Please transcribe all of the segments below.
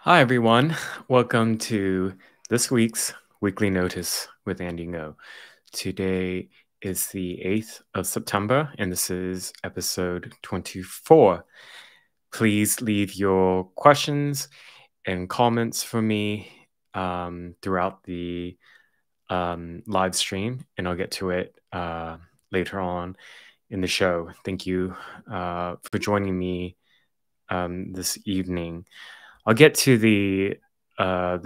Hi, everyone. Welcome to this week's Weekly Notice with Andy Ngo. Today is the 8th of September, and this is episode 24. Please leave your questions and comments for me throughout the live stream, and I'll get to it later on in the show. Thank you for joining me this evening. I'll get to the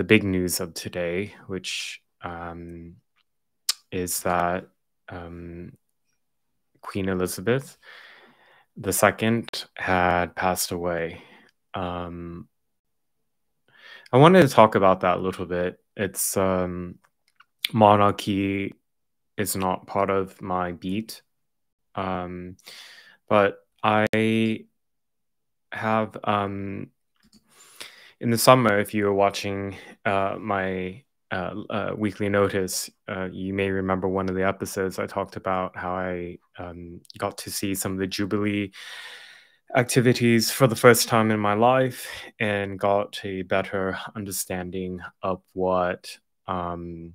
big news of today, which is that Queen Elizabeth II had passed away. I wanted to talk about that a little bit. It's monarchy is not part of my beat, but I have in the summer, if you were watching my weekly notice, you may remember one of the episodes I talked about how I got to see some of the Jubilee activities for the first time in my life and got a better understanding of why the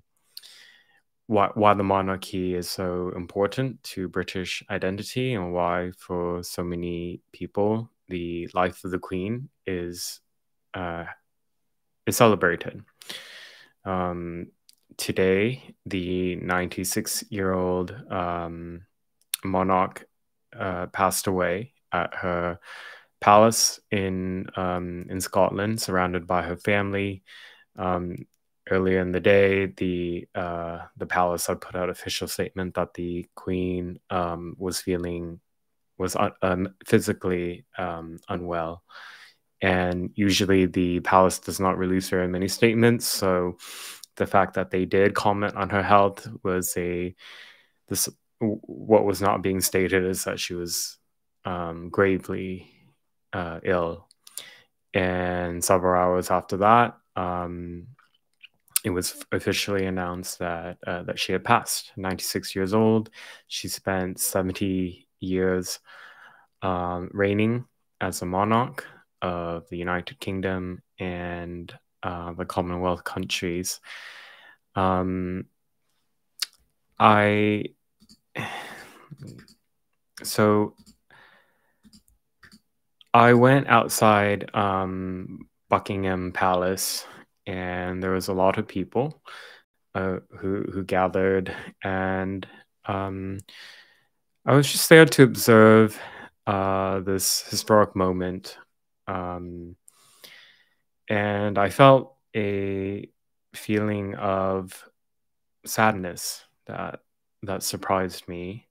monarchy is so important to British identity and why, for so many people, the life of the Queen is celebrated. Today, the 96-year-old monarch passed away at her palace in Scotland, surrounded by her family. Earlier in the day, the palace had put out an official statement that the Queen was physically unwell. And usually the palace does not release very many statements. So the fact that they did comment on her health was what was not being stated is that she was gravely ill. And several hours after that, it was officially announced that she had passed. 96 years old. She spent 70 years reigning as a monarch of the United Kingdom and the Commonwealth countries. I went outside Buckingham Palace, and there was a lot of people who gathered, and I was just there to observe this historic moment. And I felt a feeling of sadness that surprised me.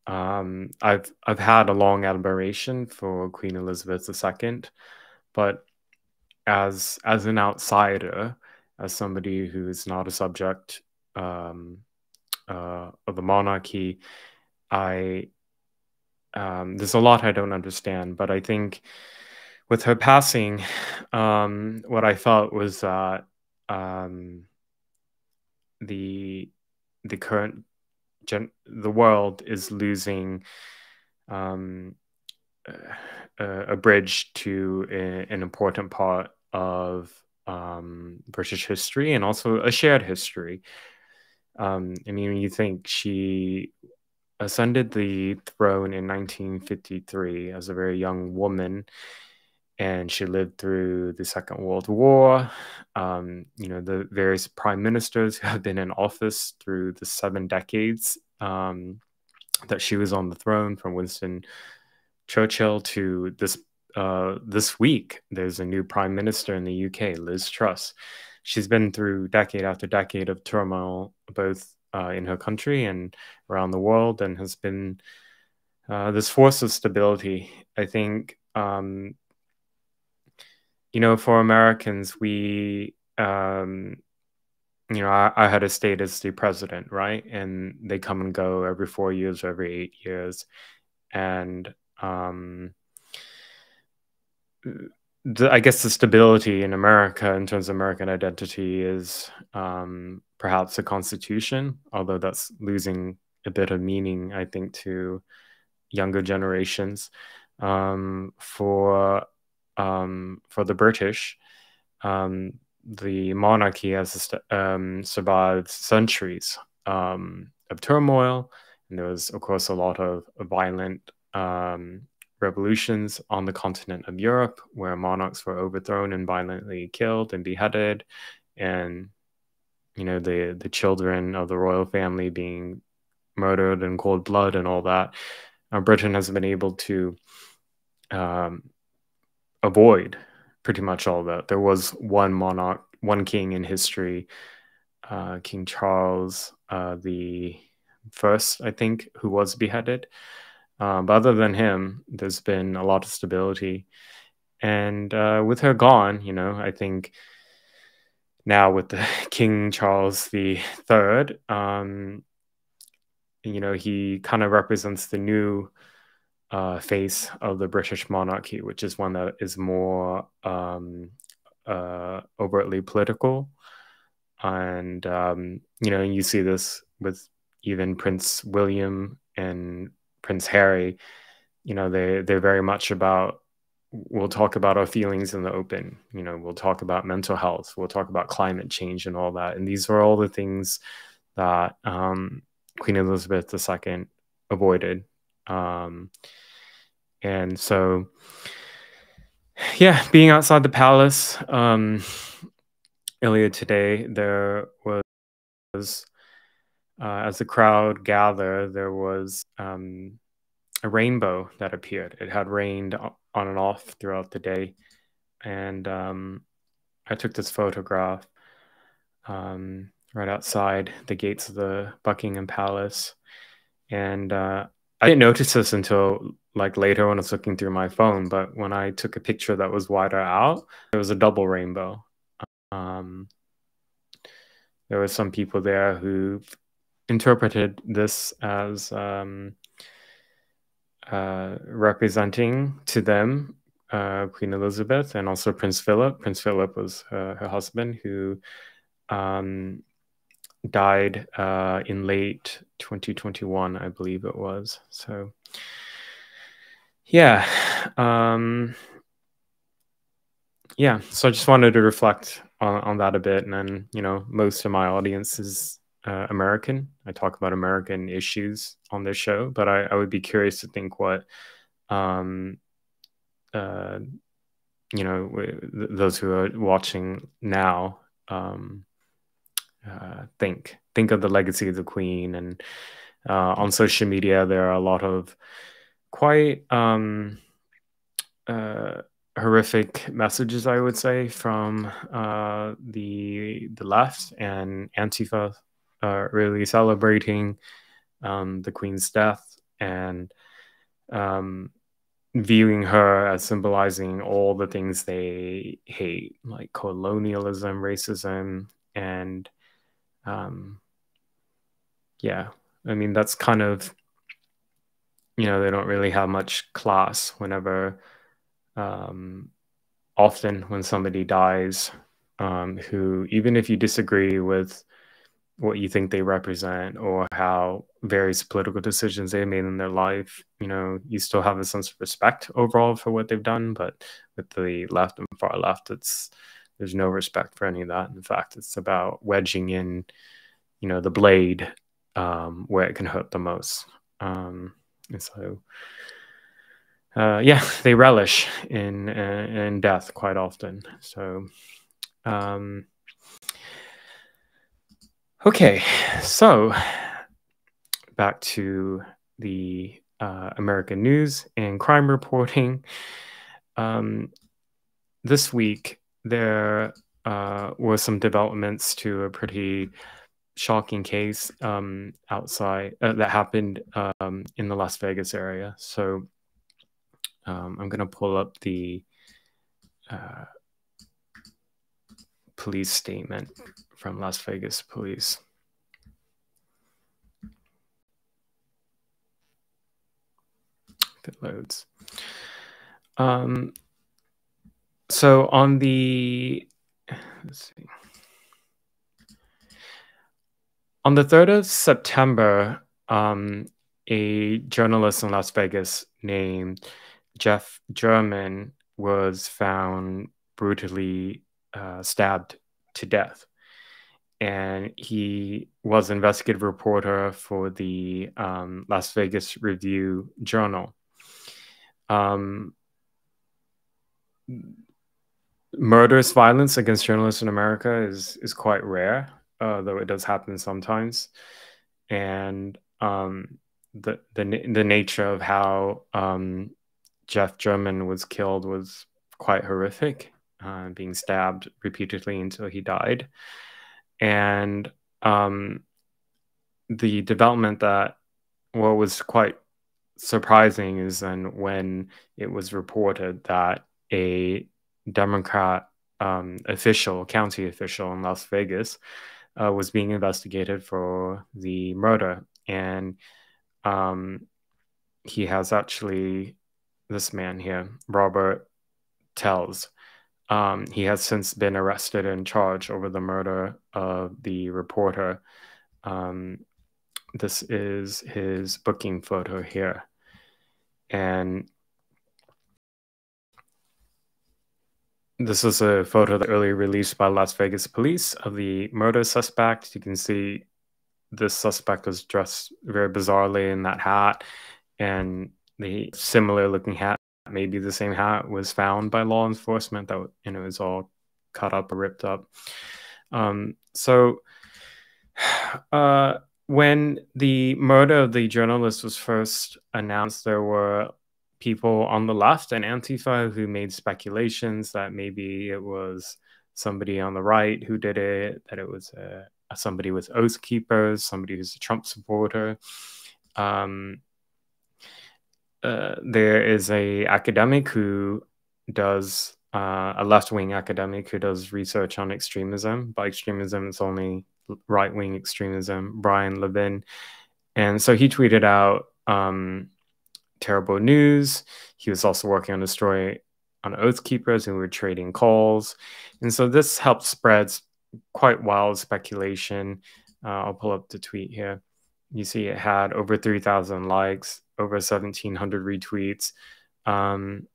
I've had a long admiration for Queen Elizabeth II, but as an outsider, as somebody who is not a subject of the monarchy, there's a lot I don't understand. But I think with her passing, what I felt was that the world is losing a bridge to an important part of British history and also a shared history. I mean, you think she ascended the throne in 1953 as a very young woman, and she lived through the Second World War. The various prime ministers who have been in office through the 7 decades that she was on the throne, from Winston Churchill to this week. There's a new prime minister in the UK, Liz Truss. She's been through decade after decade of turmoil, both in her country and around the world, and has been this force of stability. I think, for Americans, we, I had a stay as the president, right? And they come and go every 4 years or every 8 years. And I guess the stability in America in terms of American identity is perhaps the Constitution, although that's losing a bit of meaning, I think, to younger generations. For the British, the monarchy has survived centuries of turmoil, and there was, of course, a lot of violent revolutions on the continent of Europe, where monarchs were overthrown and violently killed and beheaded, and the children of the royal family being murdered in cold blood and all that. Britain has been able to avoid pretty much all that. There was one monarch, one king in history, King Charles the First, I think, who was beheaded. But other than him, there's been a lot of stability. And with her gone, I think now with the King Charles the Third, he kind of represents the new face of the British monarchy, which is one that is more overtly political. And you see this with even Prince William and Prince Harry. They're very much about, we'll talk about our feelings in the open. We'll talk about mental health. We'll talk about climate change and all that. And these are all the things that Queen Elizabeth II avoided. And so, yeah, being outside the palace earlier today, there was, as the crowd gathered, there was a rainbow that appeared. It had rained on and off throughout the day. And I took this photograph right outside the gates of the Buckingham Palace. And I didn't notice this until like later when I was looking through my phone, but when I took a picture that was wider out, there was a double rainbow. There were some people there who interpreted this as representing to them Queen Elizabeth and also Prince Philip. Prince Philip was her husband, who died in late 2021, I believe it was. So yeah. Yeah, so I just wanted to reflect on that a bit. And then, most of my audience is American. I talk about American issues on this show, but I would be curious to think what, those who are watching now think of the legacy of the Queen. And on social media, there are a lot of quite horrific messages, I would say, from the left and Antifa, really celebrating the Queen's death and viewing her as symbolizing all the things they hate, like colonialism, racism, and yeah, I mean, that's kind of, they don't really have much class whenever often when somebody dies, who, even if you disagree with what you think they represent or how various political decisions they made in their life, you still have a sense of respect overall for what they've done. But with the left and far left, there's no respect for any of that. In fact, it's about wedging in, the blade where it can hurt the most. And so, yeah, they relish in death quite often. So, okay, so back to the American news and crime reporting. This week, there were some developments to a pretty shocking case outside that happened in the Las Vegas area. So I'm going to pull up the police statement from Las Vegas police. If it loads. So on the, let's see. On the 3rd of September, a journalist in Las Vegas named Jeff German was found brutally stabbed to death. And he was an investigative reporter for the Las Vegas Review Journal. Murderous violence against journalists in America is quite rare, though it does happen sometimes. And the nature of how Jeff German was killed was quite horrific, being stabbed repeatedly until he died. And the development that what was quite surprising is then when it was reported that a Democrat county official in Las Vegas was being investigated for the murder. And he has actually, this man here, Robert Tells, he has since been arrested and charged over the murder of the reporter. This is his booking photo here. And this is a photo that earlier released by Las Vegas police of the murder suspect. You can see this suspect was dressed very bizarrely in that hat, and the similar looking hat, maybe the same hat, was found by law enforcement that, and it was all cut up or ripped up. When the murder of the journalist was first announced, there were people on the left and Antifa who made speculations that maybe it was somebody on the right who did it, that it was somebody with Oath Keepers, somebody who's a Trump supporter. There is a academic who does a left-wing academic who does research on extremism. By extremism, it's only right-wing extremism, Brian Levin. And so he tweeted out terrible news. He was also working on a story on Oath Keepers who were trading calls. And so this helped spread quite wild speculation. I'll pull up the tweet here. You see it had over 3,000 likes, over 1,700 retweets. And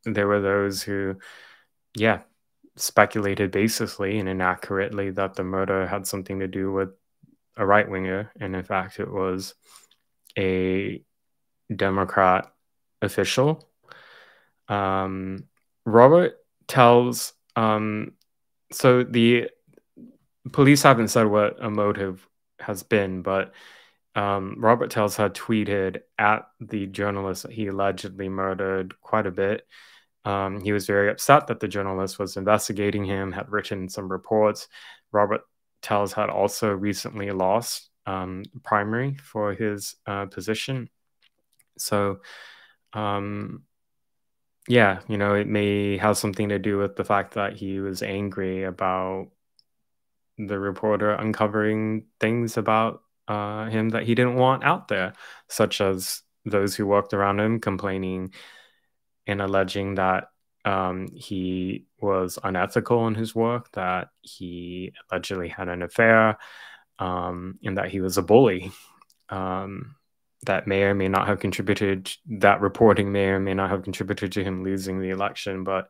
there were those who, speculated basically and inaccurately that the murder had something to do with a right-winger. And in fact, it was a Democrat official. Robert Tells, so the police haven't said what a motive has been, but Robert Tells had tweeted at the journalist that he allegedly murdered quite a bit. He was very upset that the journalist was investigating him, had written some reports. Robert Tells had also recently lost primary for his position. So, it may have something to do with the fact that he was angry about the reporter uncovering things about him that he didn't want out there, such as those who walked around him complaining and alleging that he was unethical in his work, that he allegedly had an affair, and that he was a bully. That may or may not have contributed, that reporting may or may not have contributed to him losing the election, but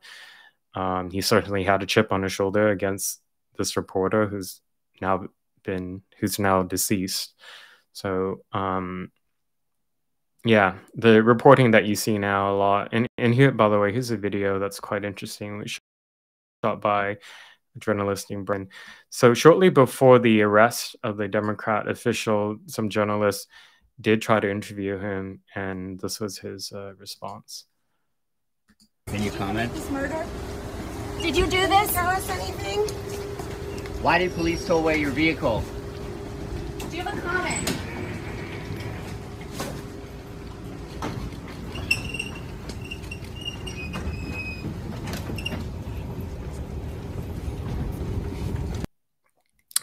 he certainly had a chip on his shoulder against this reporter who's now deceased. So the reporting that you see now a lot, and here, by the way, here's a video that's quite interesting, which shot by a journalist named Brian. So shortly before the arrest of the Democrat official, some journalists did try to interview him, and this was his response. Can you comment? This murder? Did you do this? Tell us anything? Why did police tow away your vehicle? Do you have a comment?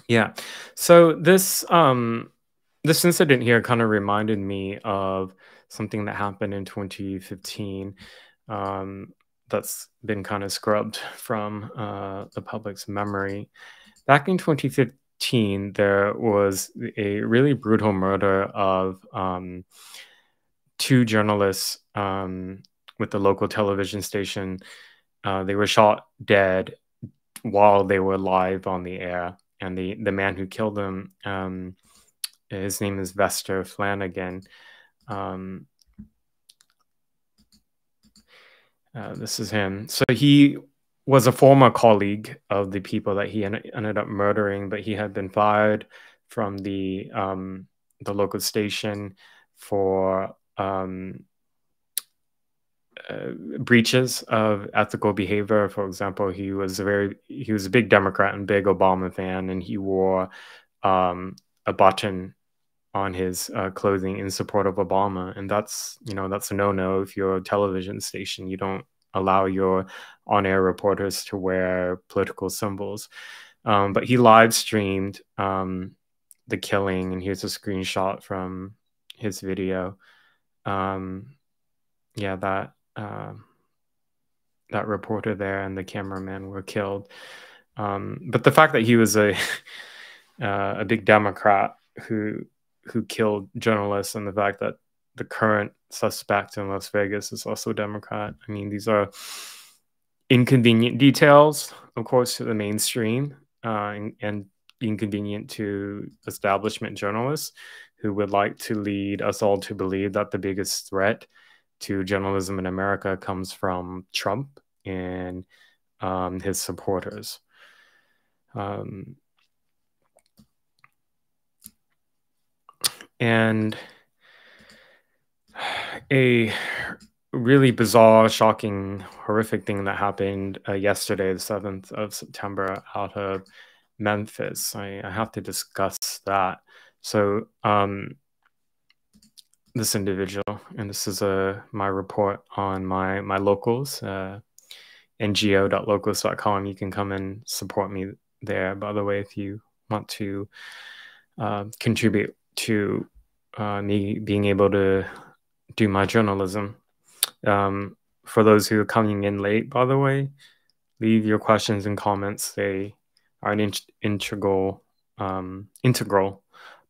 Yeah. So this incident here kind of reminded me of something that happened in 2015 that's been kind of scrubbed from the public's memory. Back in 2015, there was a really brutal murder of two journalists with the local television station They were shot dead while they were live on the air, and the man who killed them, his name is Vester Flanagan. This is him. So he was a former colleague of the people that he ended up murdering, but he had been fired from the local station for breaches of ethical behavior. For example, he was a big Democrat and big Obama fan, and he wore a button on his clothing in support of Obama, and that's a no-no. If you're a television station, you don't allow your on-air reporters to wear political symbols. But he live streamed the killing, and here's a screenshot from his video. Yeah, that reporter there and the cameraman were killed. But the fact that he was a big Democrat who killed journalists, and the fact that the current suspect in Las Vegas is also a Democrat. I mean, these are inconvenient details, of course, to the mainstream, and inconvenient to establishment journalists who would like to lead us all to believe that the biggest threat to journalism in America comes from Trump and his supporters. And a really bizarre, shocking, horrific thing that happened yesterday, the 7th of September, out of Memphis. I have to discuss that. So this individual, and this is my report on my locals, ngo.locals.com. You can come and support me there, by the way, if you want to contribute to me being able to do my journalism. For those who are coming in late, by the way, leave your questions and comments. They are an integral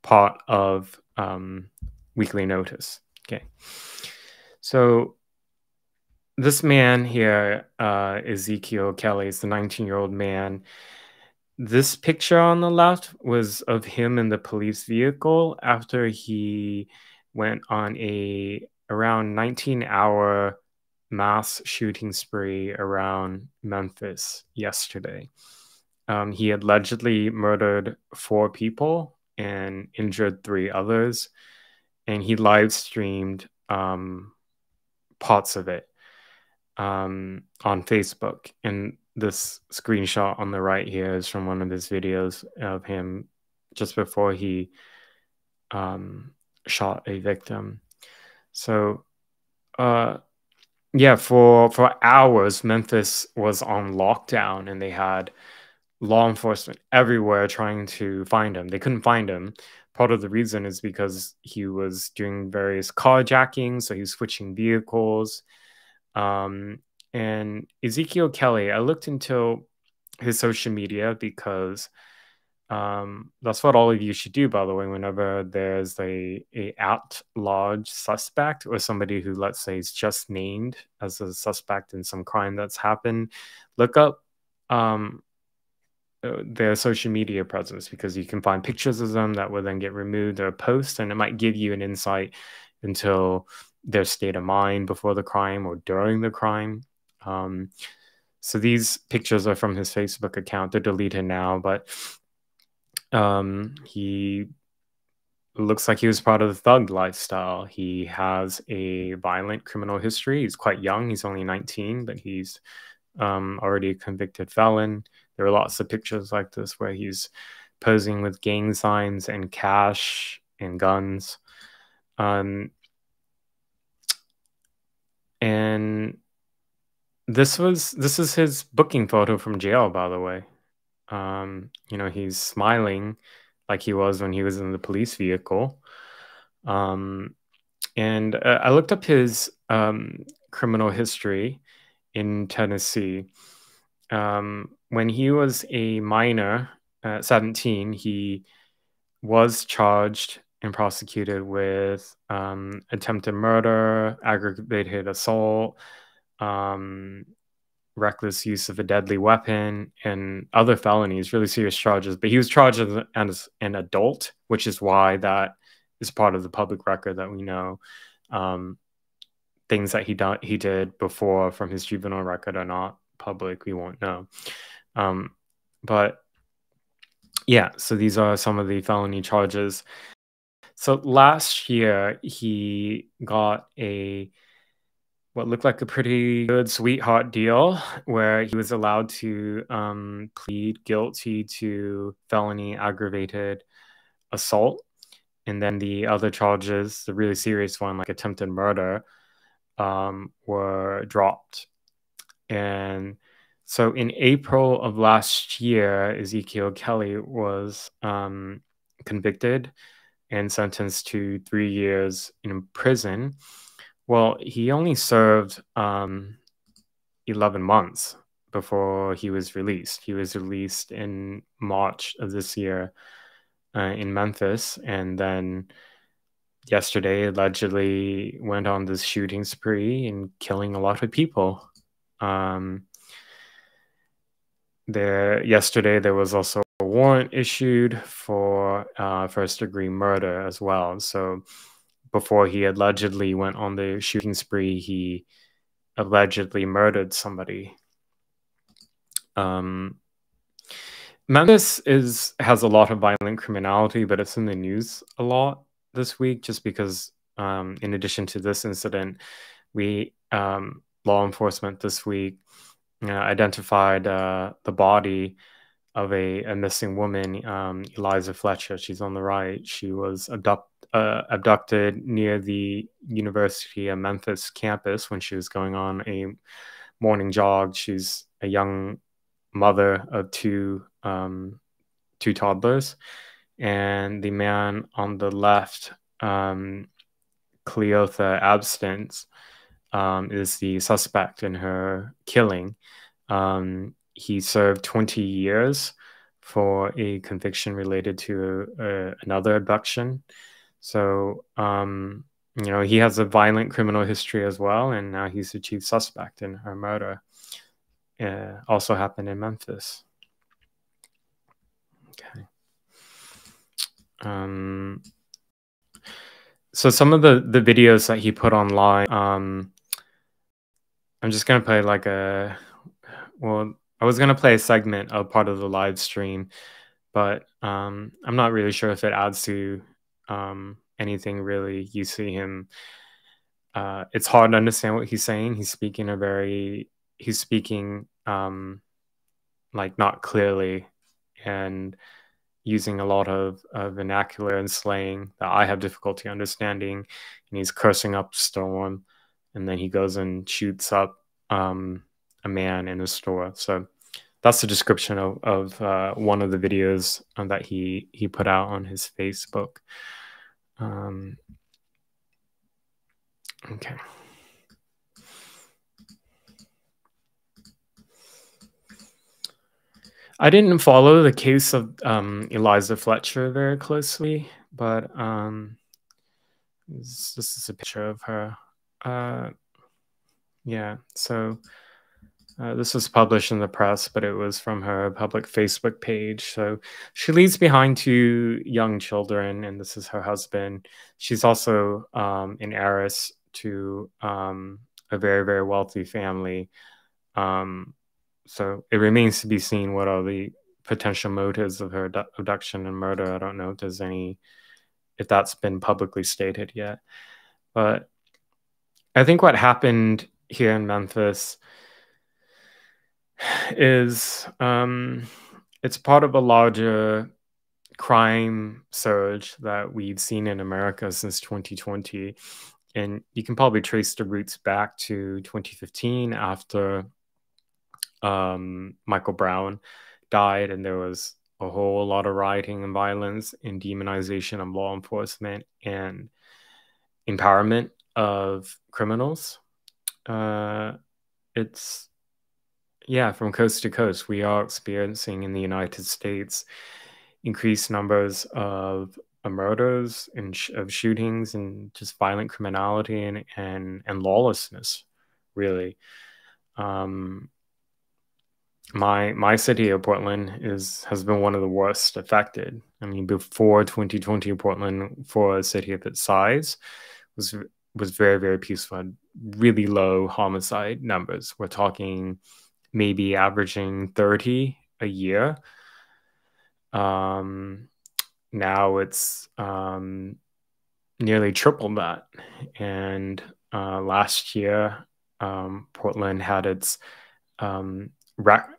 part of weekly notice. Okay. So this man here, Ezekiel Kelly, is the 19-year-old man. This picture on the left was of him in the police vehicle after he went on a around 19-hour mass shooting spree around Memphis yesterday. He allegedly murdered 4 people and injured 3 others, and he live streamed parts of it on Facebook. And this screenshot on the right here is from one of his videos of him just before he shot a victim. So yeah, for hours Memphis was on lockdown, and they had law enforcement everywhere trying to find him. They couldn't find him. Part of the reason is because he was doing various carjackings, so he was switching vehicles. And Ezekiel Kelly, I looked into his social media because that's what all of you should do, by the way, whenever there's a at-large suspect or somebody who, let's say, is just named as a suspect in some crime that's happened. Look up their social media presence, because you can find pictures of them that will then get removed or posts, and it might give you an insight into their state of mind before the crime or during the crime. So these pictures are from his Facebook account. They're deleted now, but he looks like he was part of the thug lifestyle. He has a violent criminal history. He's quite young. He's only 19, but he's already a convicted felon. There are lots of pictures like this where he's posing with gang signs and cash and guns. And this is his booking photo from jail, by the way. He's smiling like he was when he was in the police vehicle. And I looked up his criminal history in Tennessee. When he was a minor, 17, he was charged and prosecuted with attempted murder, aggravated assault, reckless use of a deadly weapon, and other felonies, really serious charges. But he was charged as an adult, which is why that is part of the public record that we know. Things that he did before from his juvenile record are not public. We won't know. But yeah, so these are some of the felony charges. So last year he got what looked like a pretty good sweetheart deal where he was allowed to plead guilty to felony aggravated assault. And then the other charges, the really serious one, like attempted murder, were dropped. And so in April of last year, Ezekiel Kelly was convicted and sentenced to 3 years in prison. Well, he only served 11 months before he was released. He was released in March of this year in Memphis, and then yesterday allegedly went on this shooting spree and killing a lot of people. Yesterday there was also a warrant issued for first-degree murder as well. So before he allegedly went on the shooting spree, he allegedly murdered somebody. Memphis has a lot of violent criminality, but it's in the news a lot this week just because in addition to this incident, law enforcement this week identified the body of a missing woman, Eliza Fletcher. She's on the right. She was abducted near the University of Memphis campus when she was going on a morning jog. She's a young mother of two toddlers, and the man on the left, Cleotha Abstinence, is the suspect in her killing. He served 20 years for a conviction related to another abduction. So, he has a violent criminal history as well, and now he's the chief suspect in her murder. Also happened in Memphis. Okay. So some of the videos that he put online, I'm just going to play I was going to play a segment of part of the live stream, but I'm not really sure if it adds to anything really. You see him, it's hard to understand what he's saying. He's speaking not clearly and using a lot of vernacular and slang that I have difficulty understanding. And he's cursing up a storm, and then he goes and shoots up a man in a store. So that's the description of one of the videos that he put out on his Facebook. Okay. I didn't follow the case of Eliza Fletcher very closely, but this is a picture of her. Yeah, so this was published in the press, but it was from her public Facebook page. So she leaves behind 2 young children, and this is her husband. She's also an heiress to a very, very wealthy family. So it remains to be seen what are the potential motives of her abduction and murder. I don't know if that's been publicly stated yet. But I think what happened here in Memphis is it's part of a larger crime surge that we've seen in America since 2020. And you can probably trace the roots back to 2015 after Michael Brown died, and there was a whole lot of rioting and violence and demonization of law enforcement and empowerment of criminals. It's from coast to coast, we are experiencing in the United States increased numbers of murders and of shootings and just violent criminality and lawlessness, really. my city of Portland has been one of the worst affected. I mean, before 2020, Portland, for a city of its size, was very, very peaceful. Had really low homicide numbers. We're talking maybe averaging 30 a year. Now it's nearly triple that. And last year, Portland had its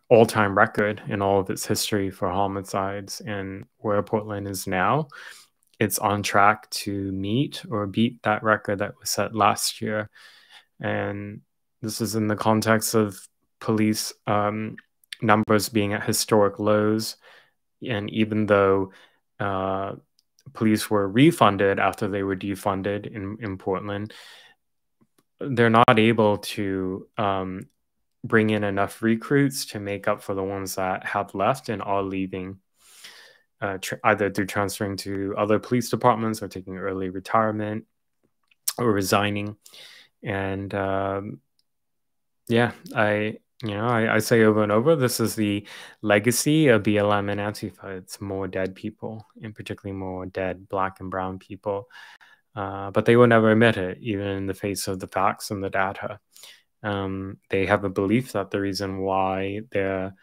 all-time record in all of its history for homicides. And where Portland is now, it's on track to meet or beat that record that was set last year. And this is in the context of police numbers being at historic lows. And even though police were refunded after they were defunded in Portland, they're not able to bring in enough recruits to make up for the ones that have left and are leaving, either through transferring to other police departments or taking early retirement or resigning. And yeah, I say over and over, this is the legacy of BLM and Antifa. It's more dead people, and particularly more dead Black and brown people. But they will never admit it, even in the face of the facts and the data. They have a belief that the reason why their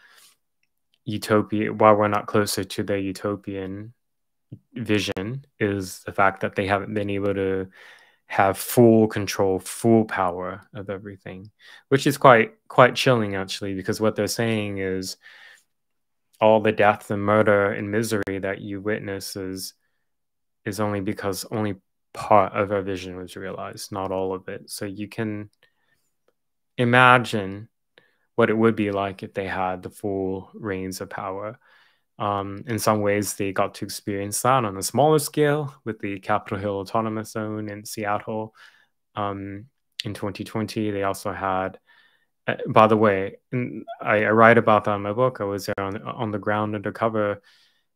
utopia, why we're not closer to their utopian vision, is the fact that they haven't been able to have full control, full power of everything, which is quite chilling, actually, because what they're saying is all the death and murder and misery that you witness is only because only part of our vision was realized, not all of it. So you can imagine what it would be like if they had the full reins of power. In some ways, they got to experience that on a smaller scale with the Capitol Hill Autonomous Zone in Seattle. In 2020, they also had, by the way, I write about that in my book. I was there on the ground undercover.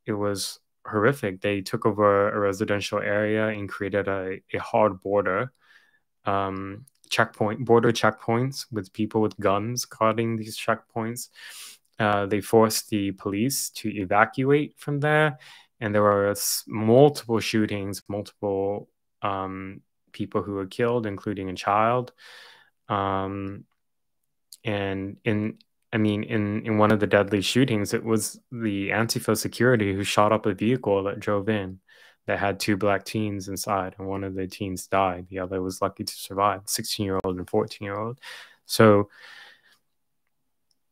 It was horrific. They took over a residential area and created a hard border, border checkpoints with people with guns guarding these checkpoints. They forced the police to evacuate from there, and there were multiple shootings, multiple people who were killed, including a child. And in one of the deadly shootings, it was the Antifa security who shot up a vehicle that drove in that had 2 Black teens inside, and one of the teens died. The other was lucky to survive, 16-year-old and 14-year-old. So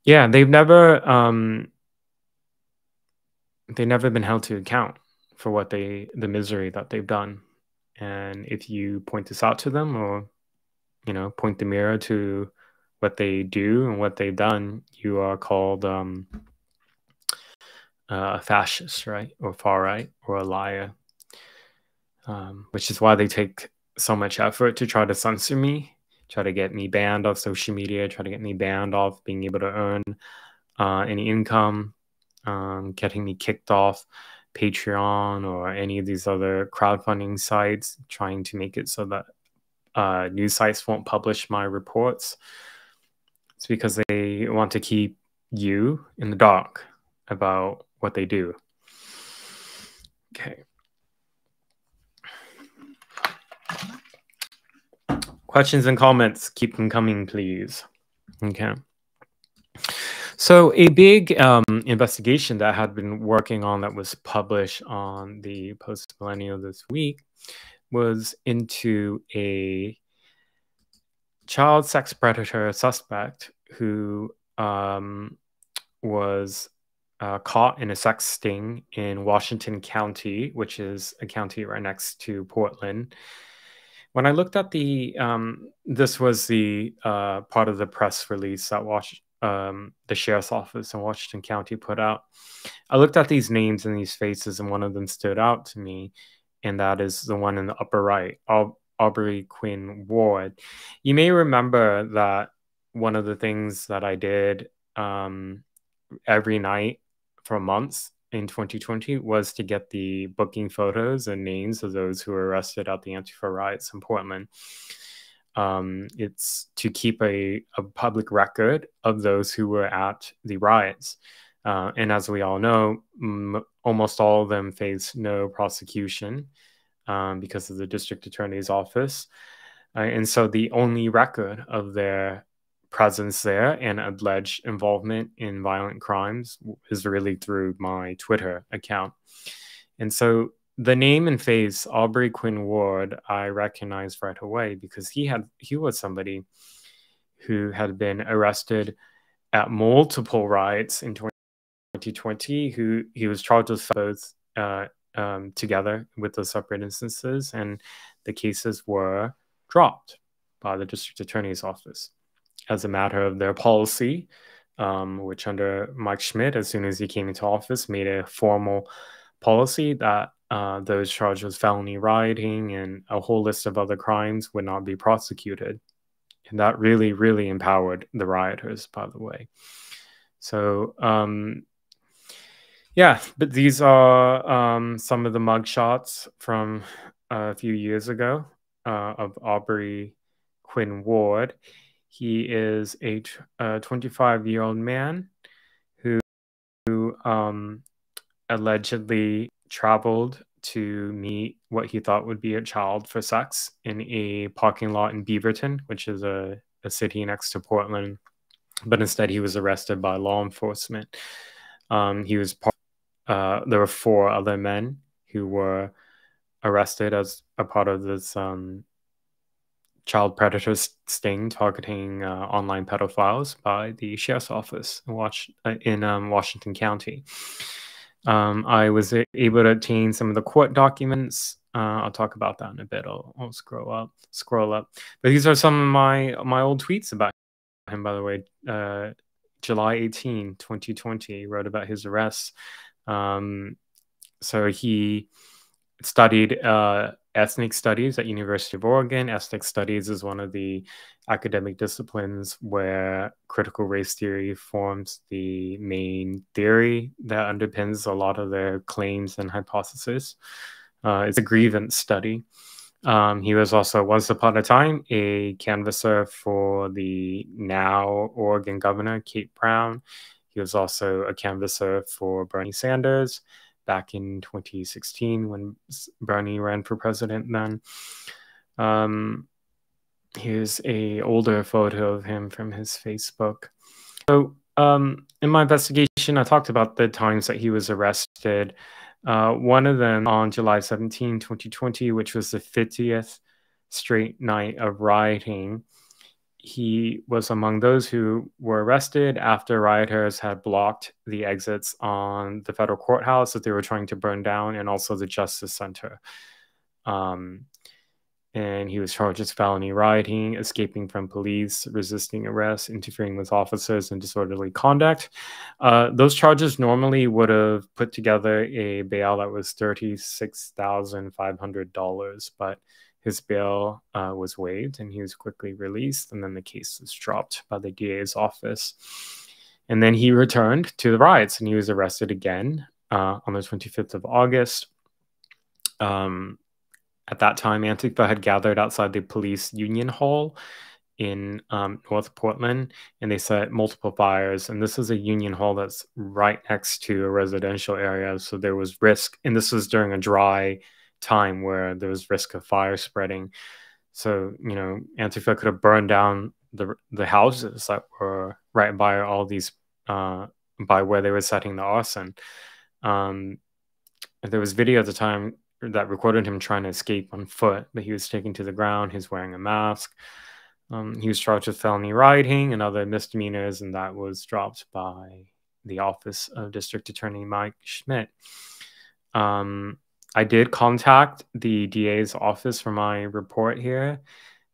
yeah, they've never been held to account for the misery that they've done. And if you point this out to them, or point the mirror to what they do and what they've done, you are called a fascist, right, or far right, or a liar. Which is why they take so much effort to try to censor me, try to get me banned off social media, try to get me banned off being able to earn any income, getting me kicked off Patreon or any of these other crowdfunding sites, trying to make it so that news sites won't publish my reports. It's because they want to keep you in the dark about what they do. Okay. Questions and comments, keep them coming, please. Okay. So a big investigation that I had been working on, that was published on the Post Millennial this week, was into a child sex predator suspect who was caught in a sex sting in Washington County, which is a county right next to Portland. When I looked at this was the part of the press release that the sheriff's office in Washington County put out. I looked at these names and these faces, and one of them stood out to me, and that is the one in the upper right, Aubrey Quinn Ward. You may remember that one of the things that I did every night for months in 2020 was to get the booking photos and names of those who were arrested at the Antifa riots in Portland. It's to keep a public record of those who were at the riots. And as we all know, almost all of them face no prosecution because of the district attorney's office. And so the only record of their presence there and alleged involvement in violent crimes is really through my Twitter account. And so the name and face Aubrey Quinn Ward I recognized right away because he was somebody who had been arrested at multiple riots in 2020. He was charged with both together with those separate instances, and the cases were dropped by the district attorney's office as a matter of their policy, which under Mike Schmidt, as soon as he came into office, made a formal policy that those charged with felony rioting and a whole list of other crimes would not be prosecuted. And that really, really empowered the rioters, by the way. So, yeah, but these are some of the mugshots from a few years ago of Aubrey Quinn Ward. He is a 25-year-old man who allegedly traveled to meet what he thought would be a child for sex in a parking lot in Beaverton, which is a city next to Portland. But instead, he was arrested by law enforcement. He was there were 4 other men who were arrested as a part of this child predator sting targeting online pedophiles by the sheriff's office in Washington County. I was able to obtain some of the court documents. I'll talk about that in a bit. I'll scroll up. But these are some of my old tweets about him, by the way. July 18, 2020, wrote about his arrest. So he studied ethnic studies at University of Oregon. Ethnic studies is one of the academic disciplines where critical race theory forms the main theory that underpins a lot of their claims and hypotheses. It's a grievance study. He was also, once upon a time, a canvasser for the now Oregon governor, Kate Brown. He was also a canvasser for Bernie Sanders back in 2016 when Bernie ran for president then. Here's an older photo of him from his Facebook. So in my investigation, I talked about the times that he was arrested. One of them on July 17, 2020, which was the 50th straight night of rioting. He was among those who were arrested after rioters had blocked the exits on the federal courthouse that they were trying to burn down, and also the Justice Center. And he was charged with felony rioting, escaping from police, resisting arrest, interfering with officers, and disorderly conduct. Those charges normally would have put together a bail that was $36,500, but his bail was waived and he was quickly released, and then the case was dropped by the DA's office. And then he returned to the riots and he was arrested again on the 25th of August. At that time, Antifa had gathered outside the police union hall in North Portland, and they set multiple fires. And this is a union hall that's right next to a residential area, so there was risk. And this was during a dry time where there was risk of fire spreading. So, Antifa could have burned down the houses that were right by all these, by where they were setting the arson. There was video at the time that recorded him trying to escape on foot, but he was taken to the ground. He's wearing a mask. He was charged with felony rioting and other misdemeanors, and that was dropped by the office of District Attorney Mike Schmidt. I did contact the DA's office for my report here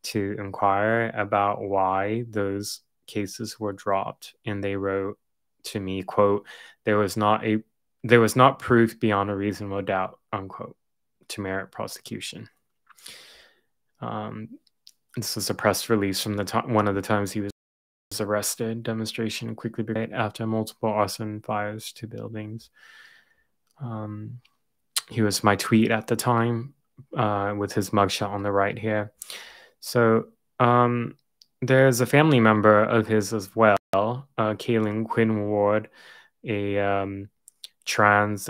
to inquire about why those cases were dropped, and they wrote to me, quote, there was not proof beyond a reasonable doubt, unquote, to merit prosecution. This was a press release from one of the times he was arrested. Demonstration quickly began after multiple arson fires to buildings. He was my tweet at the time with his mugshot on the right here. So there's a family member of his as well, Kaylin Quinn Ward, a trans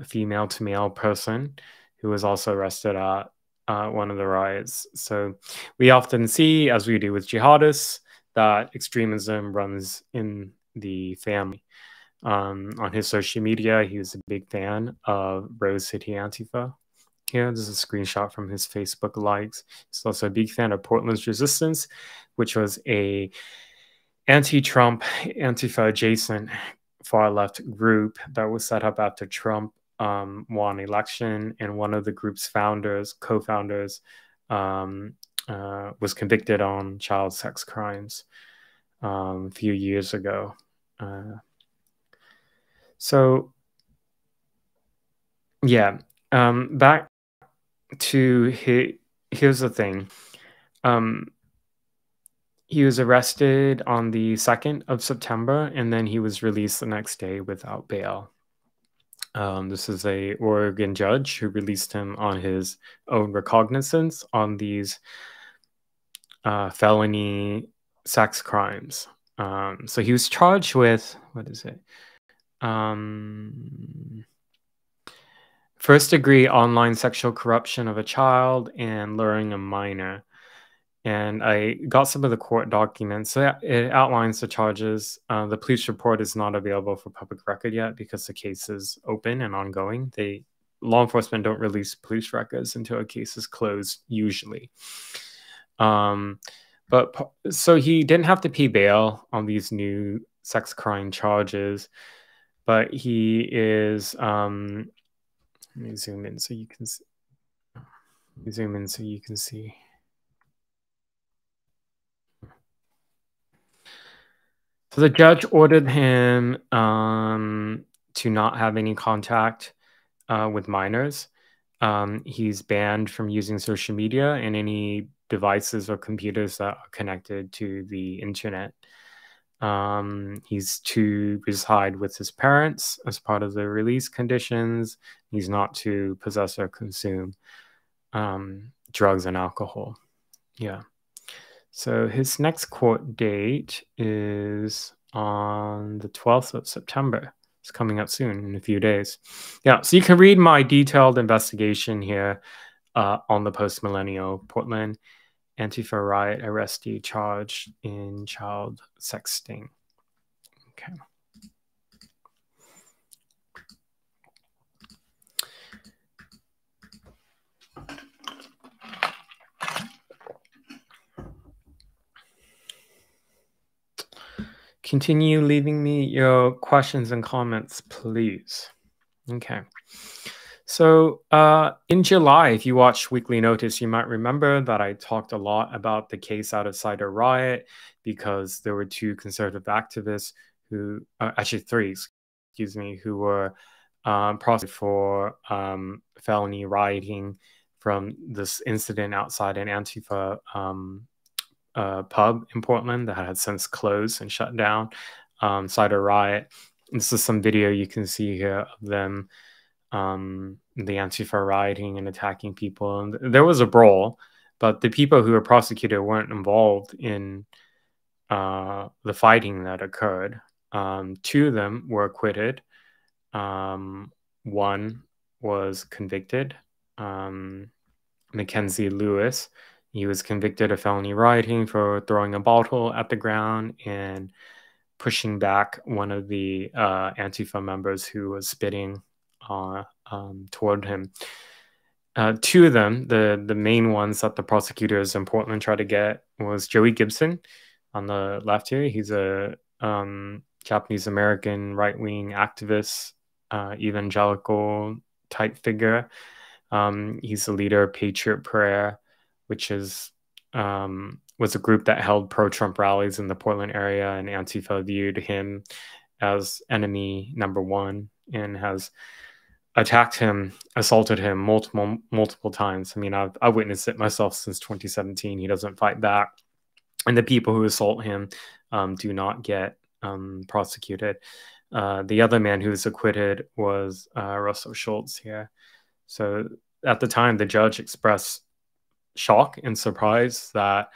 female to male person who was also arrested at one of the riots. So we often see, as we do with jihadists, that extremism runs in the family. On his social media, he was a big fan of Rose City Antifa. Here, this is a screenshot from his Facebook likes. He's also a big fan of Portland's Resistance, which was a anti-Trump, Antifa adjacent far-left group that was set up after Trump won election, and one of the group's co-founders, was convicted on child sex crimes a few years ago. So, yeah, back to here's the thing. He was arrested on the 2nd of September, and then he was released the next day without bail. This is a Oregon judge who released him on his own recognizance on these felony sex crimes. So he was charged with, what is it? First-degree online sexual corruption of a child and luring a minor. And I got some of the court documents. So it outlines the charges. The police report is not available for public record yet because the case is open and ongoing. Law enforcement don't release police records until a case is closed, usually. But so he didn't have to pay bail on these new sex crime charges, but he is. Let me zoom in so you can see. Zoom in so you can see. So the judge ordered him to not have any contact with minors. He's banned from using social media and any devices or computers that are connected to the internet. He's to reside with his parents as part of the release conditions. He's not to possess or consume drugs and alcohol. Yeah. So his next court date is on the 12th of September. It's coming up soon in a few days. Yeah, so you can read my detailed investigation here on the Post-Millennial. Portland Antifa riot arrestee charged in child sexting. Okay. Continue leaving me your questions and comments, please. Okay. So in July, if you watch Weekly Notice, you might remember that I talked a lot about the case out of Cider Riot because there were two conservative activists who, actually three, excuse me, who were prosecuted for felony rioting from this incident outside an Antifa pub in Portland that had since closed and shut down, Cider Riot. This is some video you can see here of them, the Antifa rioting and attacking people. And there was a brawl, but the people who were prosecuted weren't involved in the fighting that occurred. Two of them were acquitted. One was convicted, Mackenzie Lewis. He was convicted of felony rioting for throwing a bottle at the ground and pushing back one of the Antifa members who was spitting toward him. Two of them, the main ones that the prosecutors in Portland tried to get, was Joey Gibson on the left here. He's a Japanese American right-wing activist, evangelical type figure. He's the leader of Patriot Prayer, which is was a group that held pro-Trump rallies in the Portland area, and Antifa viewed him as enemy number one and has attacked him, assaulted him multiple times. I mean, I've witnessed it myself since 2017. He doesn't fight back, and the people who assault him do not get prosecuted. The other man who was acquitted was Russell Schultz here. So at the time, the judge expressed shock and surprise that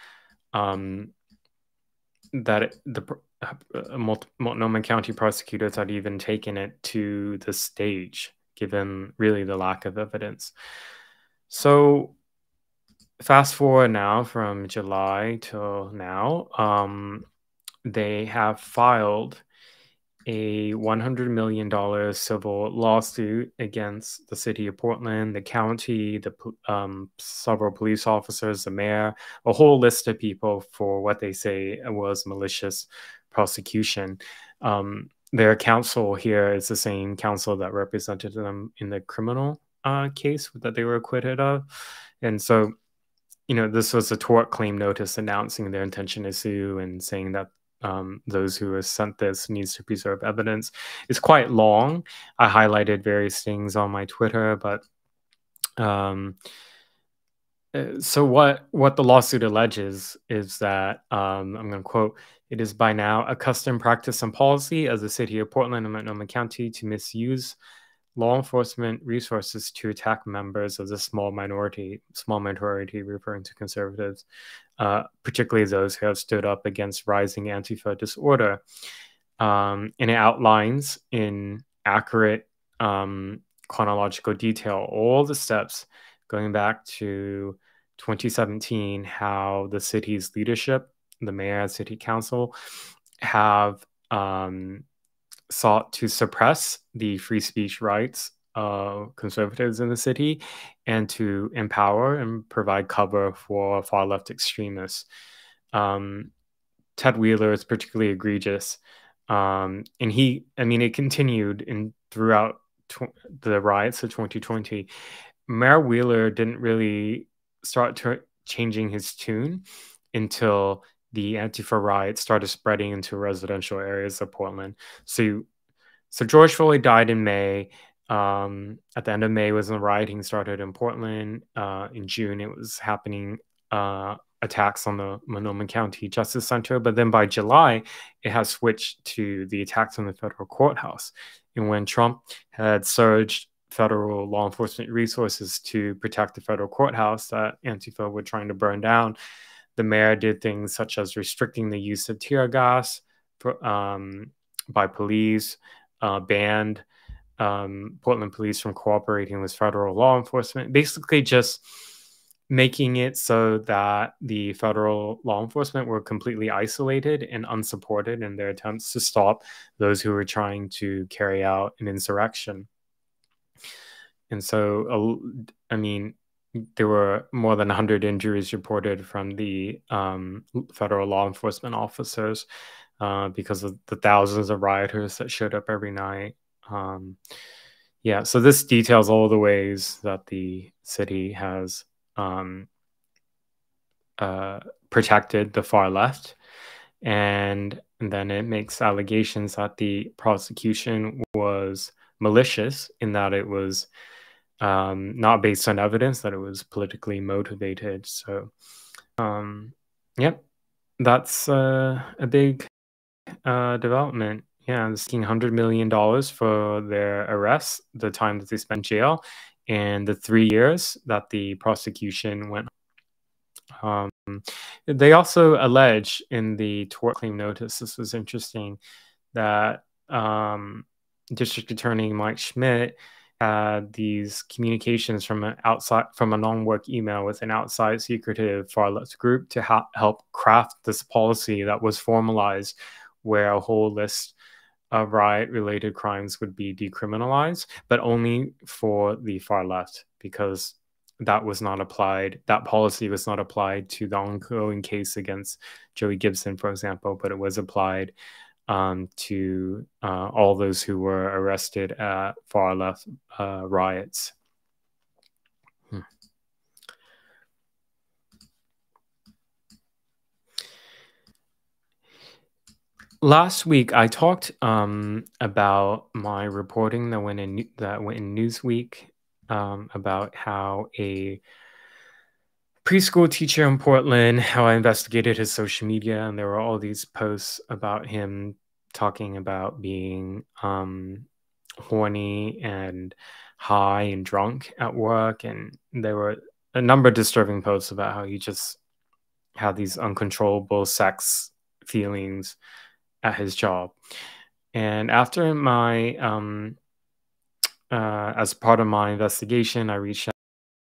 Multnomah County prosecutors had even taken it to the stage, given really the lack of evidence. So fast forward now from July till now, they have filed a $100 million civil lawsuit against the city of Portland, the county, several police officers, the mayor, a whole list of people for what they say was malicious prosecution. Their counsel here is the same counsel that represented them in the criminal case that they were acquitted of. And so, this was a tort claim notice announcing their intention to sue and saying that those who have sent this needs to preserve evidence. It's quite long. I highlighted various things on my Twitter, but so what the lawsuit alleges is that, I'm going to quote, "It is by now a custom, practice, and policy of the city of Portland and Multnomah County to misuse law enforcement resources to attack members of the small minority, referring to conservatives, particularly those who have stood up against rising Antifa disorder." And it outlines in accurate chronological detail all the steps going back to 2017, how the city's leadership, the mayor and city council, have sought to suppress the free speech rights of conservatives in the city and to empower and provide cover for far left extremists. Ted Wheeler is particularly egregious. And it continued throughout the riots of 2020. Mayor Wheeler didn't really start changing his tune until the Antifa riots started spreading into residential areas of Portland. So George Floyd died in May. At the end of May was when the rioting started in Portland. In June, it was happening, attacks on the Multnomah County Justice Center. But then by July, it has switched to the attacks on the federal courthouse. And when Trump had surged federal law enforcement resources to protect the federal courthouse that Antifa were trying to burn down, the mayor did things such as restricting the use of tear gas by police, banned Portland police from cooperating with federal law enforcement, basically just making it so that the federal law enforcement were completely isolated and unsupported in their attempts to stop those who were trying to carry out an insurrection. And so, there were more than 100 injuries reported from the federal law enforcement officers because of the thousands of rioters that showed up every night. So this details all the ways that the city has protected the far left. And then it makes allegations that the prosecution was malicious in that it was not based on evidence, that it was politically motivated. So, that's a big development. Yeah, they're seeking $100 million for their arrest, the time that they spent in jail, and the 3 years that the prosecution went. They also allege in the tort claim notice, this was interesting, that District Attorney Mike Schmidt had these communications from a non-work email with an outside secretive far left group to help craft this policy that was formalized, where a whole list of riot-related crimes would be decriminalized, but only for the far left, because that policy was not applied to the ongoing case against Joey Gibson, for example, but it was applied to all those who were arrested at far left riots. Last week, I talked about my reporting that went in Newsweek about how a preschool teacher in Portland, how I investigated his social media, and there were all these posts about him talking about being horny and high and drunk at work, and there were a number of disturbing posts about how he just had these uncontrollable sex feelings at his job. And after my as part of my investigation, I reached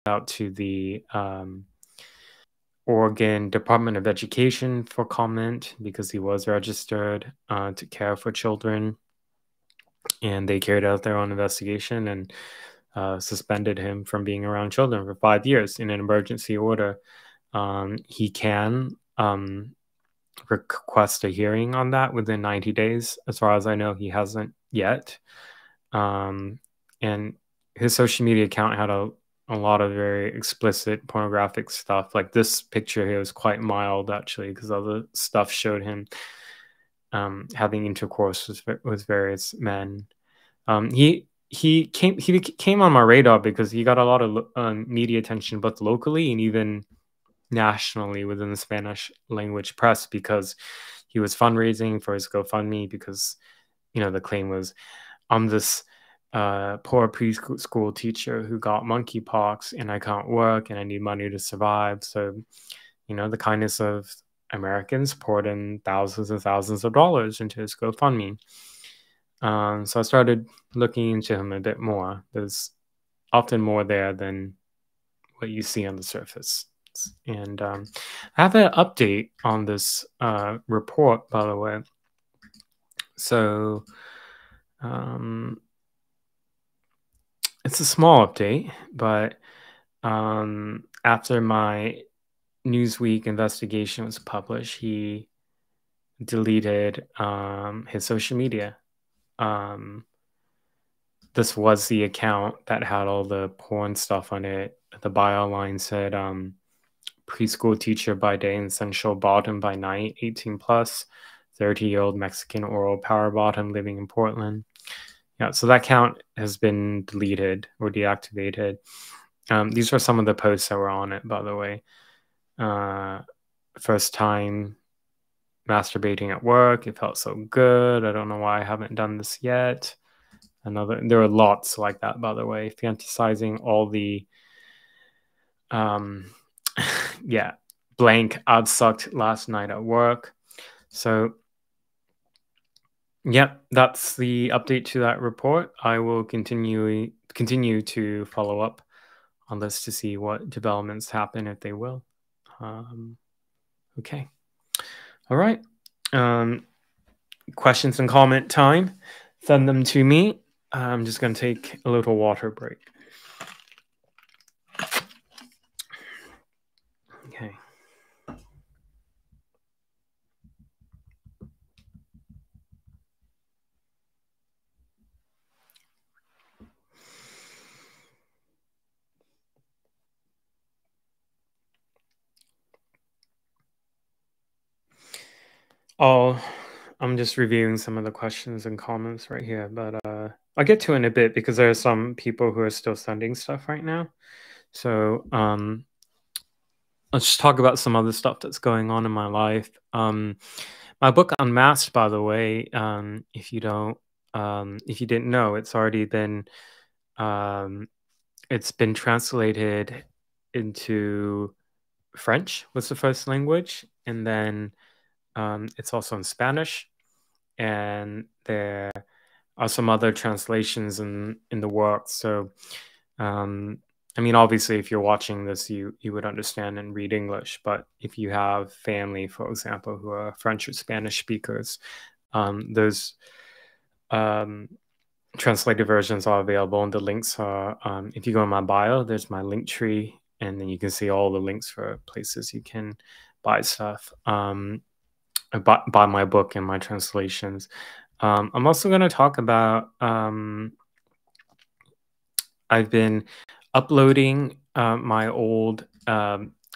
out to the Oregon Department of Education for comment, because he was registered to care for children, and they carried out their own investigation and suspended him from being around children for 5 years in an emergency order. He can request a hearing on that within 90 days. As far as I know, he hasn't yet. And his social media account had a lot of very explicit pornographic stuff. Like this picture here was quite mild, actually, because other stuff showed him having intercourse with various men. He came on my radar because he got a lot of media attention, both locally and even nationally within the Spanish language press, because he was fundraising for his GoFundMe, because, the claim was, I'm this poor preschool teacher who got monkeypox and I can't work and I need money to survive. So, the kindness of Americans poured in thousands and thousands of dollars into his GoFundMe. So I started looking into him a bit more. There's often more there than what you see on the surface. And I have an update on this report, by the way. So it's a small update, but after my Newsweek investigation was published, he deleted his social media. This was the account that had all the porn stuff on it. The bio line said, preschool teacher by day and sensual bottom by night, 18 plus, 30-year-old Mexican oral power bottom living in Portland. Yeah, so that account has been deleted or deactivated. These are some of the posts that were on it, by the way. First time masturbating at work. It felt so good. I don't know why I haven't done this yet. There are lots like that, by the way, fantasizing all the yeah, blank, I'd sucked last night at work. So yeah, that's the update to that report. I will continue to follow up on this to see what developments happen, if they will. Okay. All right. Questions and comment time. Send them to me. I'm just going to take a little water break. Okay. I'm just reviewing some of the questions and comments right here, but I'll get to it in a bit because there are some people who are still sending stuff right now. So let's just talk about some other stuff that's going on in my life. My book Unmasked, by the way, if you didn't know, it's already been it's been translated into French, was the first language, and then it's also in Spanish, and there are some other translations in the works. So obviously, if you're watching this, you would understand and read English. But if you have family, for example, who are French or Spanish speakers, those translated versions are available, and the links are, if you go in my bio, there's my link tree, and then you can see all the links for places you can buy stuff, buy my book and my translations. I'm also going to talk about, I've been uploading my old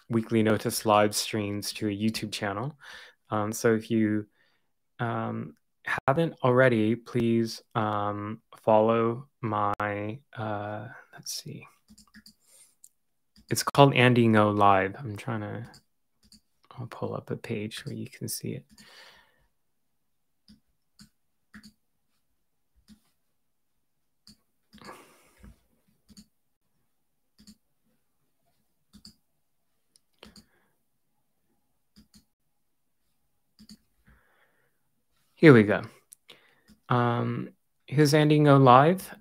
weekly notice live streams to a YouTube channel. So if you haven't already, please follow my, let's see. It's called Andy No Live. I'll pull up a page where you can see it. Here we go. Here's Andy Go Live.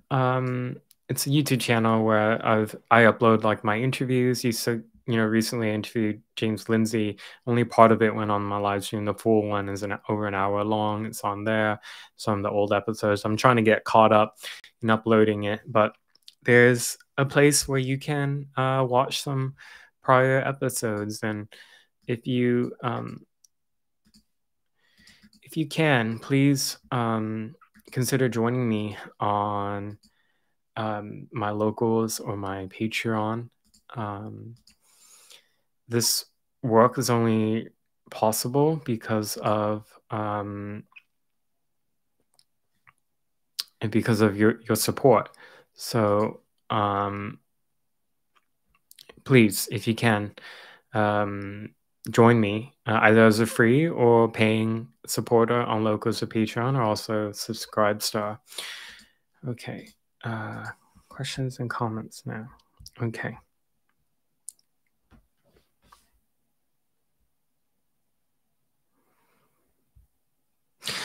It's a YouTube channel where I upload like my interviews. Recently I interviewed James Lindsay. Only part of it went on my live stream. The full one is over an hour long. It's on there. Some of the old episodes. I'm trying to get caught up in uploading it, but there's a place where you can watch some prior episodes, and if you can, please consider joining me on my locals or my Patreon. This work is only possible because of your support. So please, if you can, join me either as a free or paying supporter on locals or Patreon, or also subscribe star. Okay. Questions and comments now. Okay.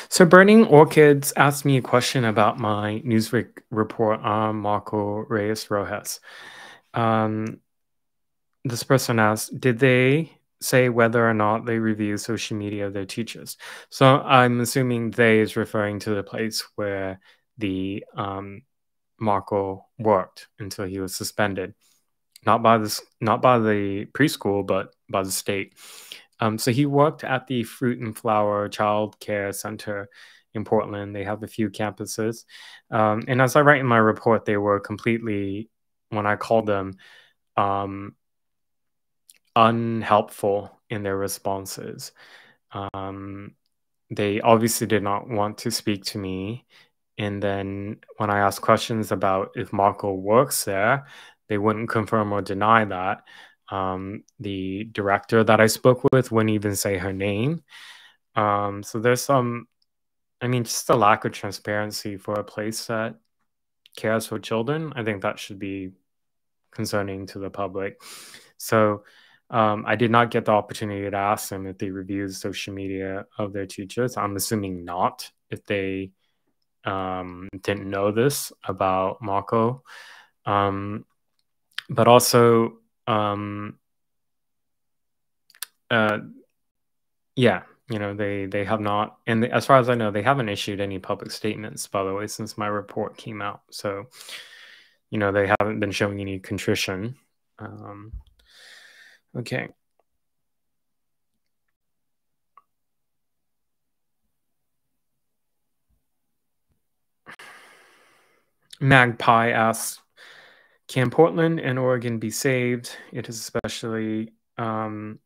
So Burning Orchids asked me a question about my Newsweek report on Marco Reyes Rojas. This person asked, did they say whether or not they review social media of their teachers? So I'm assuming they is referring to the place where the Marco worked until he was suspended, not by the preschool, but by the state. So he worked at the Fruit and Flower Child Care Center in Portland. They have a few campuses. And as I write in my report, they were completely, when I called them, unhelpful in their responses. They obviously did not want to speak to me. And then when I asked questions about if Marco works there, they wouldn't confirm or deny that. The director that I spoke with wouldn't even say her name. So there's just a lack of transparency for a place that cares for children. I think that should be concerning to the public. So I did not get the opportunity to ask them if they reviewed social media of their teachers. I'm assuming not, if they didn't know this about Marco. But also, yeah, they have not, and as far as I know, they haven't issued any public statements, by the way, since my report came out. So, they haven't been showing any contrition. Okay. Magpie asks, can Portland and Oregon be saved? It is especially the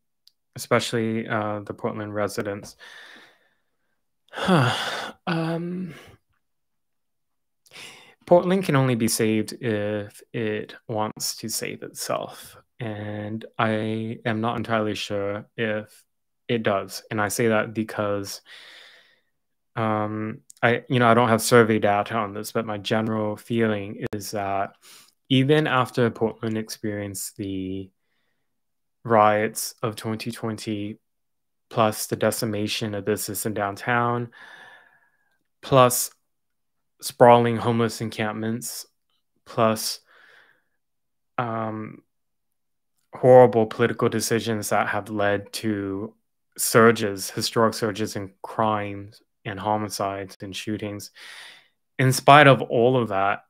Portland residents. Portland can only be saved if it wants to save itself. And I am not entirely sure if it does. And I say that because I don't have survey data on this, but my general feeling is that even after Portland experienced the riots of 2020, plus the decimation of business in downtown, plus sprawling homeless encampments, plus horrible political decisions that have led to historic surges in crimes and homicides and shootings. In spite of all of that,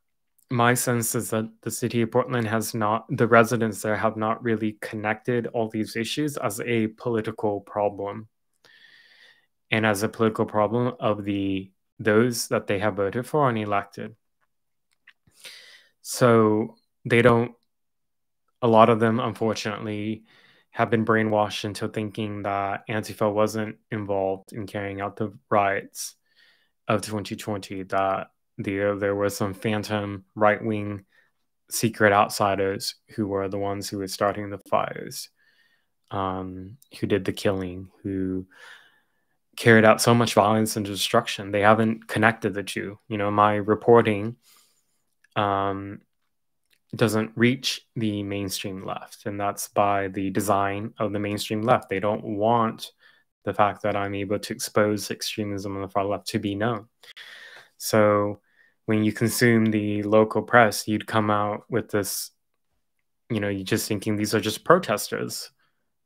my sense is that the city of Portland the residents there have not really connected all these issues as a political problem, and as a political problem of those that they have voted for and elected. So a lot of them, unfortunately, have been brainwashed into thinking that Antifa wasn't involved in carrying out the riots of 2020, that there were some phantom right-wing secret outsiders who were the ones who were starting the fires, who did the killing, who carried out so much violence and destruction. They haven't connected the two. My reporting doesn't reach the mainstream left, and that's by the design of the mainstream left. They don't want the fact that I'm able to expose extremism on the far left to be known. So when you consume the local press, you'd come out with this, you're just thinking these are just protesters.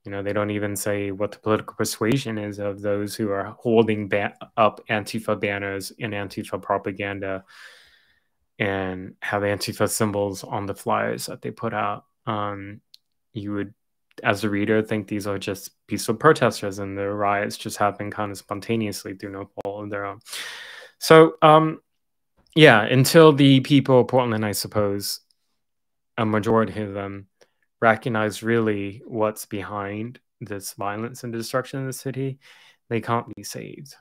They don't even say what the political persuasion is of those who are holding up Antifa banners and Antifa propaganda and have Antifa symbols on the flyers that they put out. You would, as a reader, think these are just peaceful protesters and the riots just happen kind of spontaneously through no fault of their own. So, yeah, until the people of Portland, I suppose, a majority of them, recognize really what's behind this violence and destruction in the city, they can't be saved.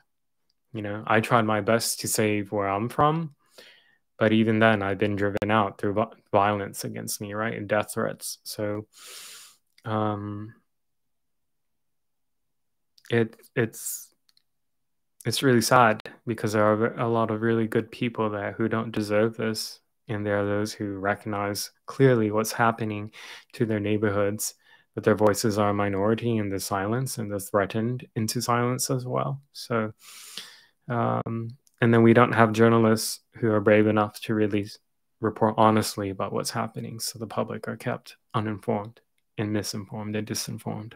I tried my best to save where I'm from, but even then I've been driven out through violence against me, right? And death threats. So it's really sad because there are a lot of really good people there who don't deserve this. And there are those who recognize clearly what's happening to their neighborhoods, but their voices are a minority and they're silenced and they're threatened into silence as well. So, and then we don't have journalists who are brave enough to really report honestly about what's happening. So the public are kept uninformed and misinformed and disinformed.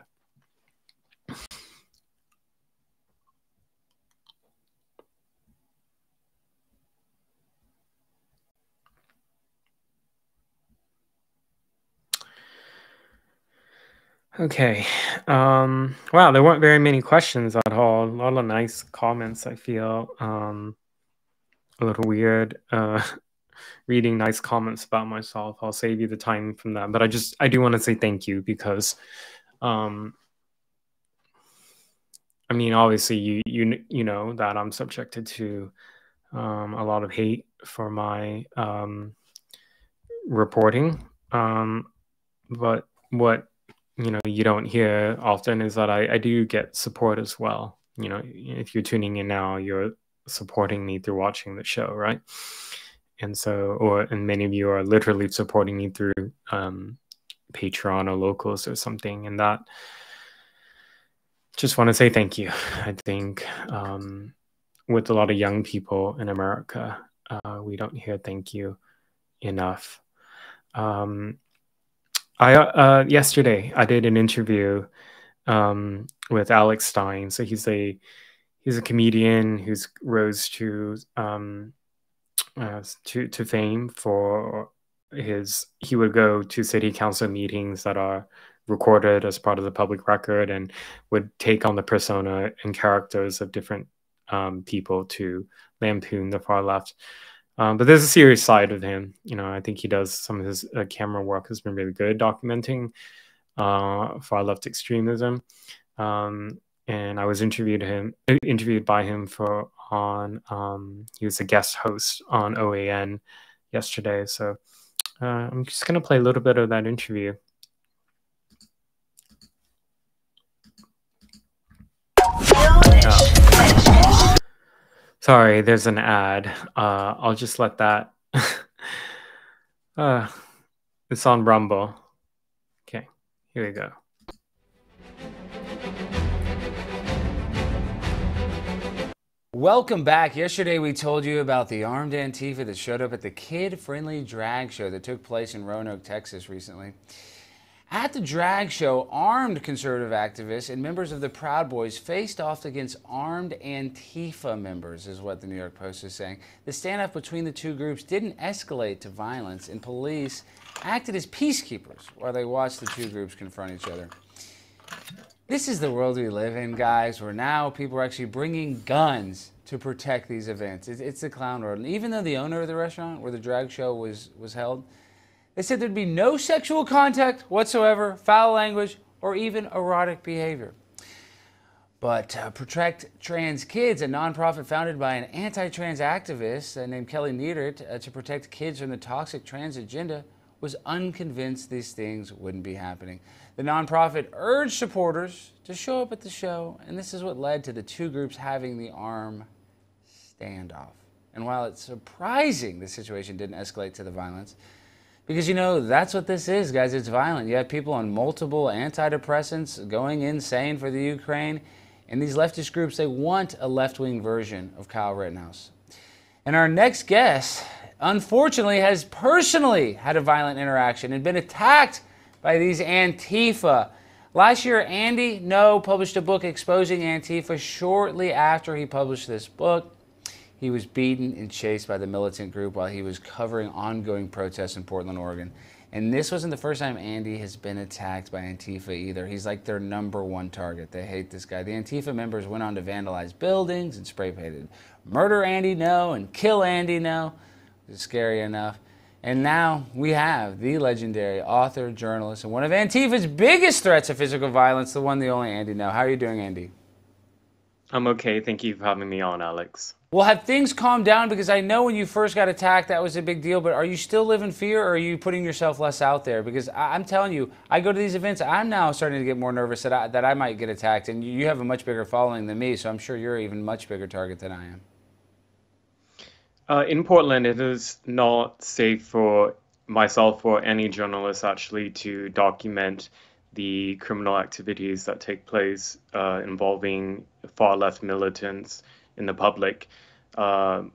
Okay. Wow, there weren't very many questions at all. A lot of nice comments, I feel. A little weird reading nice comments about myself. I'll save you the time from that. But I do want to say thank you because I mean, obviously you know that I'm subjected to a lot of hate for my reporting. But what you don't hear often is that I do get support as well. If you're tuning in now, you're supporting me through watching the show, right? And so, and many of you are literally supporting me through Patreon or Locals or something. And that, just want to say thank you. I think with a lot of young people in America, we don't hear thank you enough. Yesterday I did an interview with Alex Stein. So he's a comedian who's rose to fame for he would go to city council meetings that are recorded as part of the public record and would take on the persona and characters of different people to lampoon the far left. But there's a serious side of him. I think he does some of his camera work has been really good documenting far left extremism. And I was interviewed by him he was a guest host on OAN yesterday. So I'm just going to play a little bit of that interview. Oh. Sorry, there's an ad. I'll just let that. It's on Rumble. Okay, here we go. Welcome back. Yesterday we told you about the armed Antifa that showed up at the kid-friendly drag show that took place in Roanoke, Texas recently. At the drag show, armed conservative activists and members of the Proud Boys faced off against armed Antifa members, is what the New York Post is saying. The standoff between the two groups didn't escalate to violence, and police acted as peacekeepers while they watched the two groups confront each other. This is the world we live in, guys, where now people are actually bringing guns to protect these events. It's the clown world. And even though the owner of the restaurant where the drag show was held, they said there'd be no sexual contact whatsoever, foul language, or even erotic behavior. But Protect Trans Kids, a nonprofit founded by an anti-trans activist named Kelly Niedert to protect kids from the toxic trans agenda, was unconvinced these things wouldn't be happening. The nonprofit urged supporters to show up at the show, and this is what led to the two groups having the armed standoff. And while it's surprising the situation didn't escalate to the violence, because that's what this is, guys, it's violent. You have people on multiple antidepressants going insane for the Ukraine, And these leftist groups, they want a left-wing version of Kyle Rittenhouse. And our next guest, unfortunately, has personally had a violent interaction and been attacked by these Antifa. Last year, Andy No published a book exposing Antifa. Shortly after he published this book, he was beaten and chased by the militant group while he was covering ongoing protests in Portland, Oregon. And this wasn't the first time Andy has been attacked by Antifa either. He's like their #1 target. They hate this guy. The Antifa members went on to vandalize buildings and spray painted "Murder Andy No" and "Kill Andy No." It's scary enough. And now we have the legendary author, journalist, and one of Antifa's biggest threats of physical violence, the one, the only Andy No. How are you doing, Andy? I'm okay. Thank you for having me on, Alex. Well, have things calmed down? Because I know when you first got attacked, that was a big deal, but are you still living fear, or are you putting yourself less out there? Because I'm telling you, I go to these events, I'm now starting to get more nervous that I might get attacked, and you have a much bigger following than me, so I'm sure you're even much bigger target than I am. In Portland, it is not safe for myself or any journalist actually to document the criminal activities that take place involving far left militants in the public,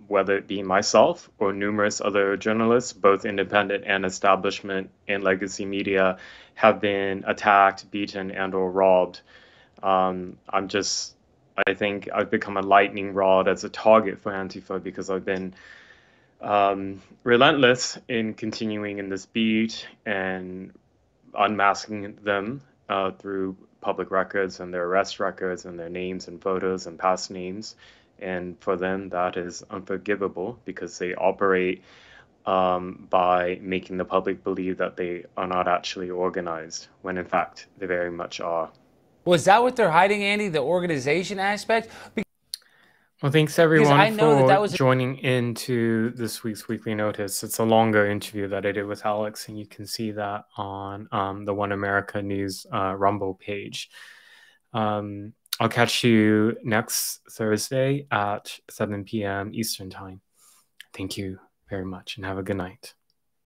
whether it be myself or numerous other journalists, both independent and establishment and legacy media, have been attacked, beaten, and or robbed. I think I've become a lightning rod as a target for Antifa because I've been relentless in continuing in this beat and unmasking them through public records and their arrest records and their names and photos and past names. And for them, that is unforgivable because they operate by making the public believe that they are not actually organized, when in fact they very much are. Was that what they're hiding, Andy, the organization aspect? Well, thanks everyone for joining into this week's Weekly Notice. It's a longer interview that I did with Alex, and you can see that on the One America News Rumble page. I'll catch you next Thursday at 7 p.m. Eastern Time. Thank you very much, and have a good night.